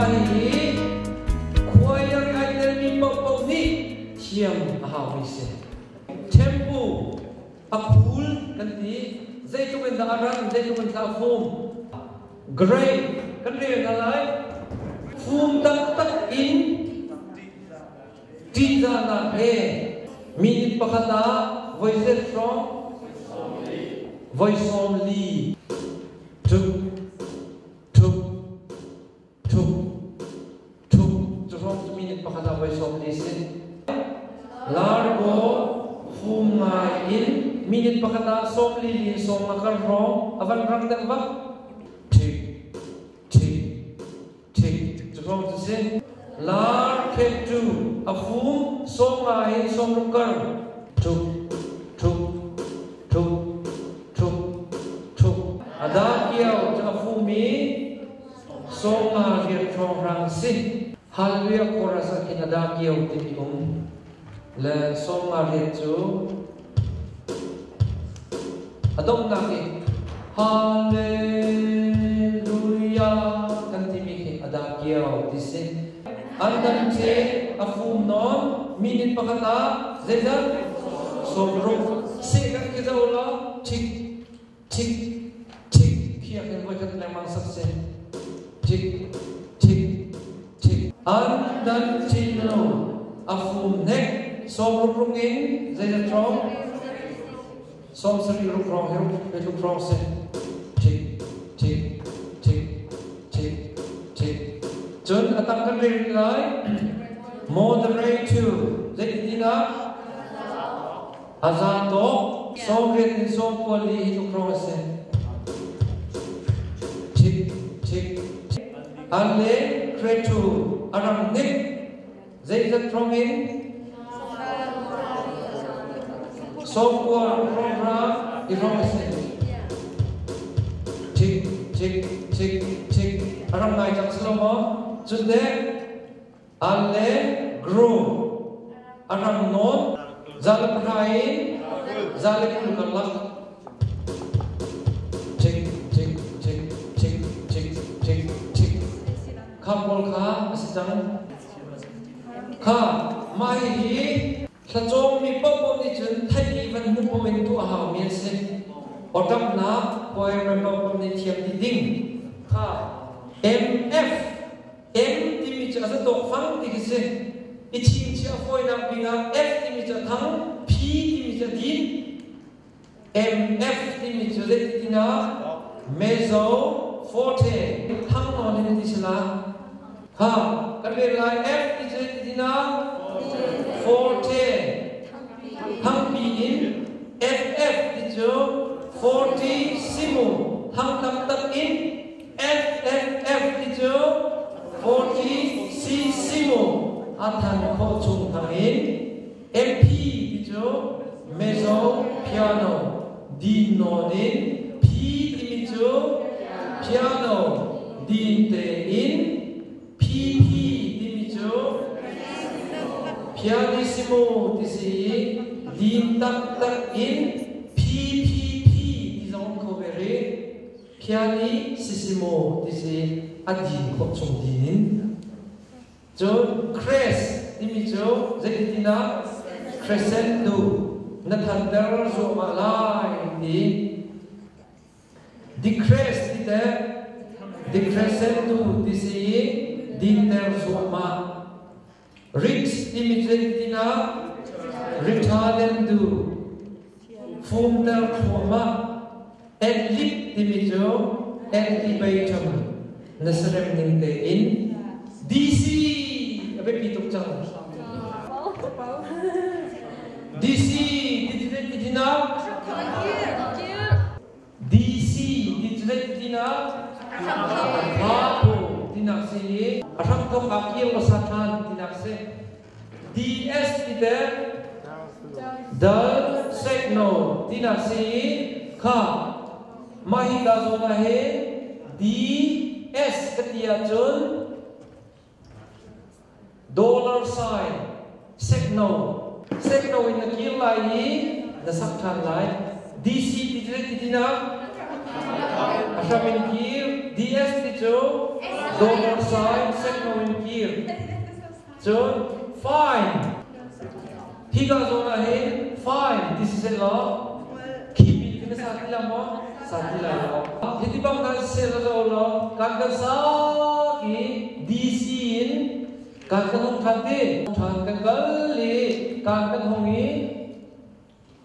mai khoi yang ai tel mi pop ni hiam ha wi se temple a pool kan ti zai tu ben da ran zai tu ben ta form great kan ri na lai form tak in tinda na he minute pakata voice from voice only to from minute pakata voice only sin largo funga in minute pakata somli lin som makar rong avan rang dan ba tik from sin lar ke tu afum songa in som rukar tuk ada kiau afumi songa vir from rang sin hallelujah chorus akin ada kiau tikum le songa vir tu adong naki hallelujah kan timiki ada kiau disin andan che afum non minute pakata zezan sobro se kan kizaula tik kia kan wajan lemang sakse tik andan chino afum nek sobro rungin zezan trong som seri rukrong heru betu krong se tik John atak kan rin lai moderate to zaitina azato songret in som poli hitu krose tik ale kretu aram nik zaizat trongin som pol program irose tik aram ngai jak slomo Junde alle grow aram non zale prain zale kulkalak tik kapol ka asitang ka mai hi sajong mi popo ni chun thai van mu po men tu ha mi se otam na poi ram popo ni thiam ti ding ka mf M timi cha sa to phang ti kise ichi cha foi na pinga F timi cha thang P timi cha din MF timi cha le tina mezzo forte thang no ni ti sala ha ka le la F ti cha tina forte thang P in FF ti cha fortissimo thang tak in FFF ti cha fortissimo athan kho chung thamin MP dijo mezzo piano din nonin P dijo piano din te in PP dijo pianissimo disi din tak in PPP dizon covere pianissimo disi adin kho chung din jo cres dimi jo zaitina crescendo nathandar zo malai di decrease dite decrescendo disi dinter zo ma rix dimi zaitina retardando fumter khoma elip dimi jo elevator nasrem ningte in DC abe pitok chang DC ditina DC ditina hapo dinakse asam to akil wasatan dinakse DS dite dal signal dinakse ka mahida zona he DS ketia chun dollar sign signal in the kill line the sakhan line DC ditina asam in kill DS thì chú dollar sign second gear chú fine higa zona he fine this is a law keep it sati lamo sati la hiti bang kan se lo kan sa ki DC in kan hong thate than kan gali kan hongi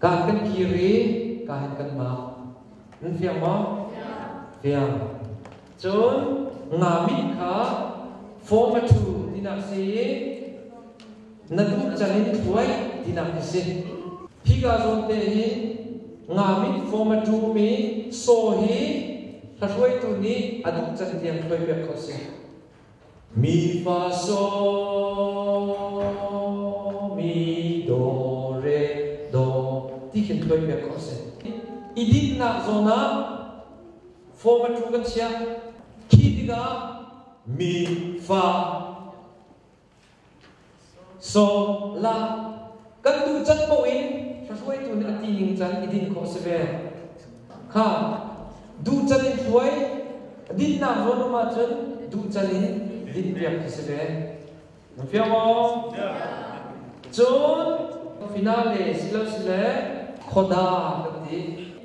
kan kiri kan ma nên phiền mà phiền chốn ngamit kha form two dinak si naduk chanin thuai dinak si phiga zon te hi ngamit form two mi so hi thuai tu ni aduk chan tiang thuai be kho si mi fa so mi do re do ti khin thuai be kho si idit na zona form two kan sia ki diga mi fa so la kan tu chan po in thuai tu ni ati ning chan idin kho se ve kha du chan in thuai idit na zona ma chan du chan in din piak se ve no pia mo chon finale silo sile khoda ti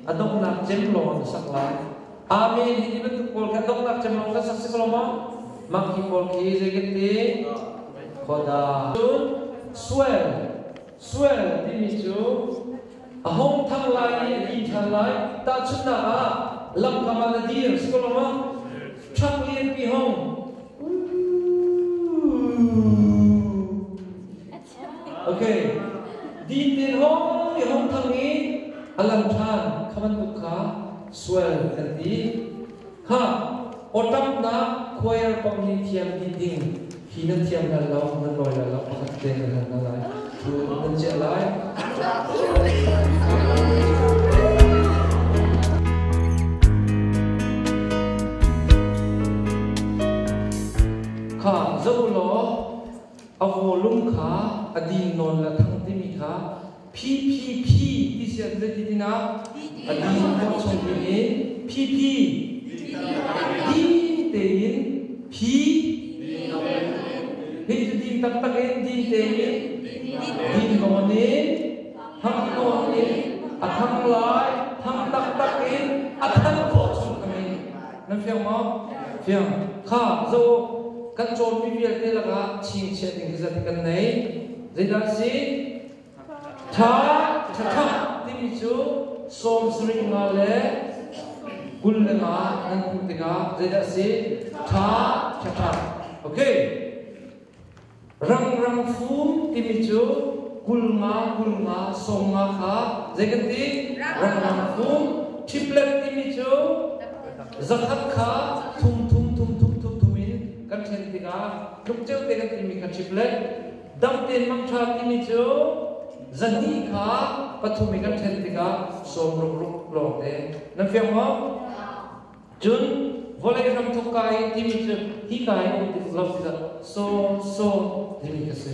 adong nak jemlong saklai amin hindi ba tukol ka adong nak jemlong ka saksi koloma makipol ki jegeti khoda swell dimichu ahong thanglai di thanglai ta chunna a lam kamana dir sikoloma chaklien pi hong okay di tin hong thangi alam than kaman bukha swell kanti ha otam na choir pamni thiam di ding hina thiam na lo na loi la lo pakhat te na na lai tu nan che lai kha zo lo avolum kha adin non la thang ti mi kha PPP this is the dina adi ko chong ni PP din tein P hin din tak tak in din tein din ko ni thang ko ni athang lai thang tak tak in athang ko chong kami nan phiang mo phiang kha zo kan chon mi vi te la ga ching che ding za ti kan nei zai si cha timichu som sri ngale gullenga nan kuntiga zeda si cha okay rang fum timichu gulnga songa kha zeganti rang fum triplet timichu zakhat kha thum tumin kan thentiga lukcheu te kan timi kha triplet dam ten mang tha timichu zani kha pathumi kan thentiga som ruk lo te nan fiam ho chun volai ram thokai timi chu hi kai o ti love ti so timi ka se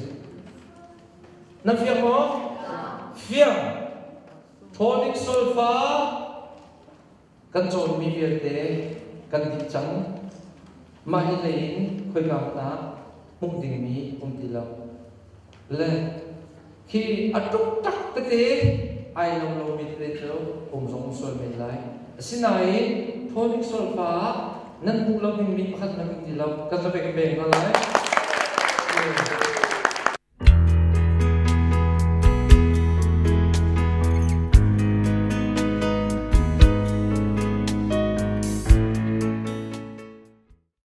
nan fiam ho fiam tonic sulfa kan chon mi vial te kan ti chang ma hi lein khoi ga ta mung ding mi ti lo le khi atuk tak te ai long lo mi te cho zong sol men lai sinai tonic sulfa nan bu lo ding mi pakhat na ti lo ka sa be na lai